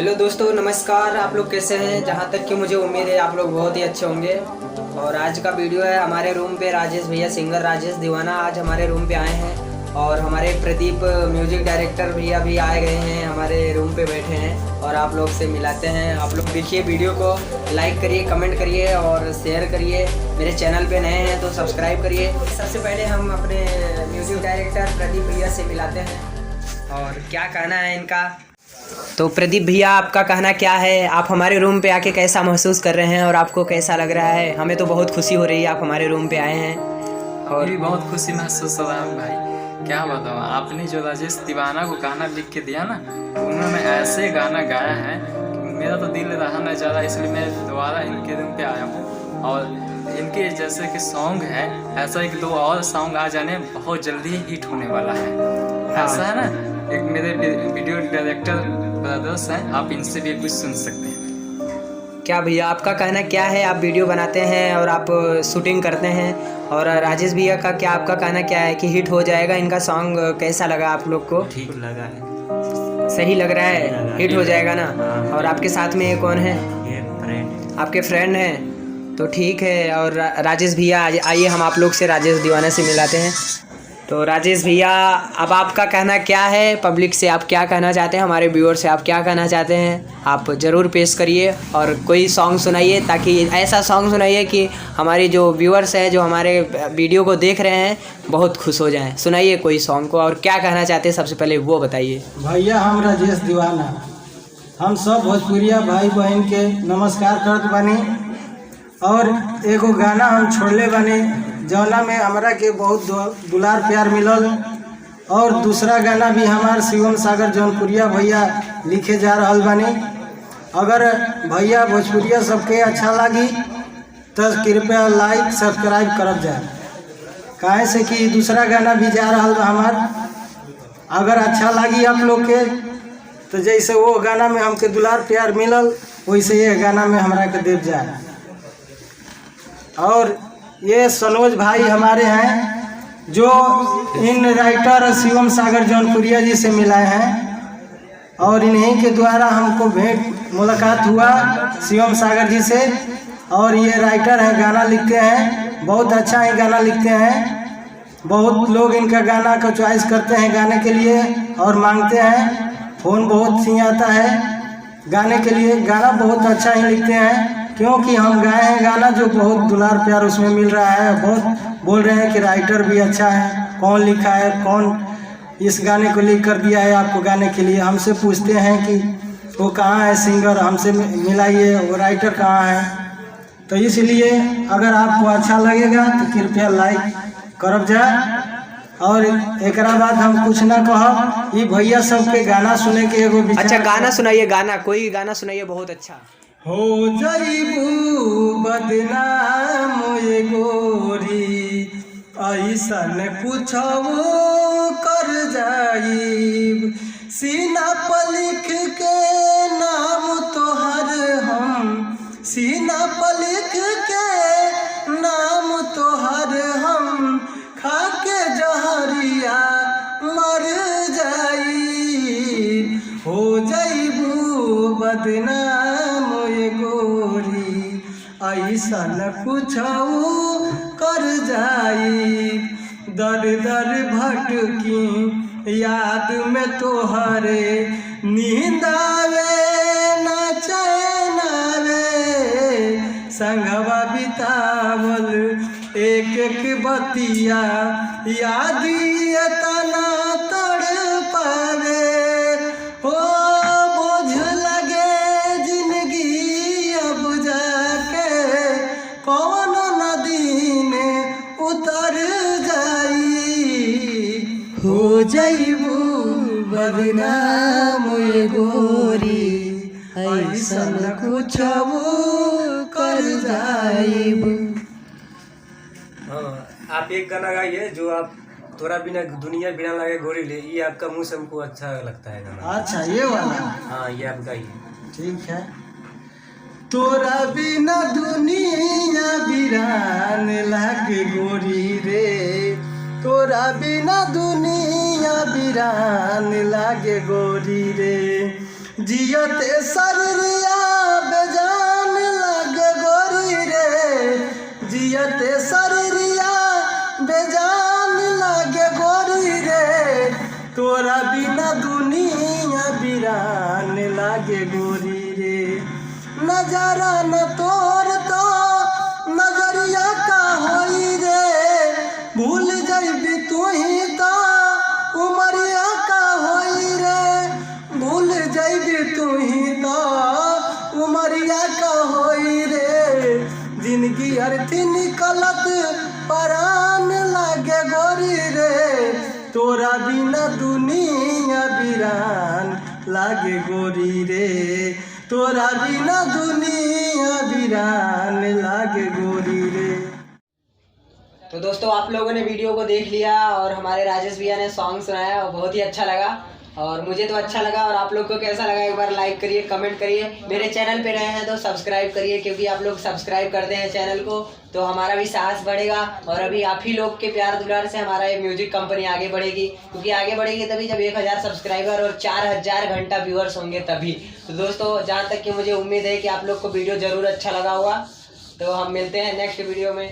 Hello दोस्तों, नमस्कार। आप लोग कैसे हैं? जहाँ तक कि मुझे उम्मीद है आप लोग बहुत ही अच्छे होंगे। और आज का वीडियो है हमारे रूम पे राजेश भैया, सिंगर राजेश दीवाना आज हमारे रूम पे आए हैं। और हमारे प्रदीप म्यूजिक डायरेक्टर भैया भी आए गए हैं, हमारे रूम पे बैठे हैं और आप लोग से मिलाते हैं। आप लोग देखिए वीडियो को, लाइक करिए, कमेंट करिए और शेयर करिए। मेरे चैनल पे नए हैं तो सब्सक्राइब करिए। सबसे पहले हम अपने म्यूजिक डायरेक्टर प्रदीप भैया से मिलाते हैं और क्या कहना है इनका। तो प्रदीप भैया, आपका कहना क्या है? आप हमारे रूम पे आके कैसा महसूस कर रहे हैं और आपको कैसा लग रहा है? हमें तो बहुत खुशी हो रही है, आप हमारे रूम पे आए हैं और भी बहुत खुशी महसूस हो रहा है भाई। क्या बताऊँ, आपने जो राजेश दीवाना को गाना लिख के दिया ना, उन्होंने ऐसे गाना गाया है कि मेरा तो दिल रहा न जा रहा, इसलिए मैं दोबारा इनके रूम पे आया हूँ। और इनके जैसे कि सॉन्ग है, ऐसा एक दो और सॉन्ग आ जाने बहुत जल्दी हिट होने वाला है। ऐसा है ना, एक मेरे वीडियो डायरेक्टर ब्रदर्स हैं, आप इनसे भी कुछ सुन सकते हैं। क्या भैया, आपका कहना क्या है? आप वीडियो बनाते हैं और आप शूटिंग करते हैं, और राजेश भैया का क्या, आपका कहना क्या है कि हिट हो जाएगा इनका सॉन्ग? कैसा लगा आप लोग को? ठीक लगा है, सही लग रहा है, हिट हो जाएगा ना? और आपके साथ में ये कौन है? ये फ्रेंड। आपके फ्रेंड हैं? तो ठीक है। और राजेश भैया आइए, हम आप लोग से राजेश दीवाना से मिलाते हैं। तो राजेश भैया, अब आपका कहना क्या है? पब्लिक से आप क्या कहना चाहते हैं? हमारे व्यूअर से आप क्या कहना चाहते हैं? आप ज़रूर पेश करिए और कोई सॉन्ग सुनाइए, ताकि ऐसा सॉन्ग सुनाइए कि हमारे जो व्यूअर्स हैं, जो हमारे वीडियो को देख रहे हैं, बहुत खुश हो जाएं। सुनाइए कोई सॉन्ग को, और क्या कहना चाहते हैं सबसे पहले वो बताइए। भैया, हम राजेश दीवाना, हम सब भोजपुरिया भाई बहन के नमस्कार करत बानी। और एगो गाना हम छोड़ले बानी जौना में हमरा के बहुत दुलार प्यार मिलल। और दूसरा गाना भी हमार शिवम सागर जौनपुरिया भैया लिखे जा रहल बानी। अगर भैया भोजपुरिया सबके अच्छा लगी तो कृपया लाइक सब्सक्राइब करब जाए, काहे से कि दूसरा गाना भी जा रहल बा हमार। अगर अच्छा लगी आप लोग के तो जैसे वो गाना में हमके दुलार प्यार मिलल, वैसे ये गाना में हमरा के देव जाए। और ये सनोज भाई हमारे हैं, जो इन राइटर शिवम सागर जौनपुरिया जी से मिलाए हैं, और इन्हीं के द्वारा हमको भेंट मुलाकात हुआ शिवम सागर जी से। और ये राइटर हैं, गाना लिखते हैं, बहुत अच्छा ही गाना लिखते हैं। बहुत लोग इनका गाना का चॉइस करते हैं गाने के लिए और मांगते हैं, फ़ोन बहुत ही आता है गाने के लिए। गाना बहुत अच्छा ही लिखते हैं, क्योंकि हम गाए हैं गाना जो बहुत दुलार प्यार उसमें मिल रहा है। बहुत बोल रहे हैं कि राइटर भी अच्छा है, कौन लिखा है, कौन इस गाने को लिख कर दिया है आपको गाने के लिए। हमसे पूछते हैं कि वो कहाँ है सिंगर, हमसे मिलाइए, वो राइटर कहाँ है। तो इसलिए अगर आपको अच्छा लगेगा तो कृपया लाइक करब जाए। और एक बाद हम कुछ ना कहब, ये भैया सबके गाना सुने के एगो विचार। अच्छा, गाना सुनाइए, गाना कोई गाना सुनाइए बहुत अच्छा। हो जाइबू बदनाम ये गोरी, ऐसन कुछो कर जाइब, सीना पर लिख के नाम तोहर हम, सीना पर लिख के नाम तोहर हम, खाके जहरिया मर जाइब। हो जाइबू बदनाम ये गोरी, ऐसन कुछो कर जाई, दर दर भटकी याद में तोहरे, नींद आवे ना चैन आवे, संगवा बितावल एक एक बतिया, याद तना तड़ पावे। हो बोझ लगे जिंदगी अब जाके, कौन नदी में उतर जाई, हो जाइबू बदनाम ये गोरी, ऐसन कुछो कर जाइबू। हाँ, आप एक गाना गाइए जो आप तोरा बिना दुनिया बिना लगे गोरी ले, ये आपका मुंह से हमको अच्छा लगता है गाना। अच्छा, ये वाला। हाँ, ये आप गाइए। ठीक है। तोरा बिना दुनिया बिरान लागे गोरी रे, तोरा बिना दुनिया बिरान लागे गोरी रे, जियते शरीरिया बेजान लागे गोरी रे, जियते शरीरिया बेजान लागे गोरी रे, तोरा बिना दुनिया वीरान लागे गोरी रे। नजारा न तोर तो नजरिया का होई रे, भूल जाइबी तू ही तो उमरिया का होई रे, भूल जाइबी तू ही तो उमरिया का होई रे। जिंदगी अर्थी निकलत परान लागे गोरी रे, तोरा बिना दुनिया वीरान लागे गोरी रे, तोरा बिना दुनिया वीरान लागे गोरी रे। तो दोस्तों आप लोगों ने वीडियो को देख लिया और हमारे राजेश भैया ने सॉन्ग सुनाया और बहुत ही अच्छा लगा, और मुझे तो अच्छा लगा। और आप लोग को कैसा लगा एक बार लाइक करिए, कमेंट करिए। मेरे चैनल पे नए हैं तो सब्सक्राइब करिए, क्योंकि आप लोग सब्सक्राइब करते हैं चैनल को तो हमारा भी साहस बढ़ेगा। और अभी आप ही लोग के प्यार दुलार से हमारा ये म्यूजिक कंपनी आगे बढ़ेगी, क्योंकि आगे बढ़ेगी तभी जब 1000 सब्सक्राइबर और 4000 घंटा व्यूअर्स होंगे तभी। तो दोस्तों जहाँ तक कि मुझे उम्मीद है कि आप लोग को वीडियो ज़रूर अच्छा लगा होगा। तो हम मिलते हैं नेक्स्ट वीडियो में।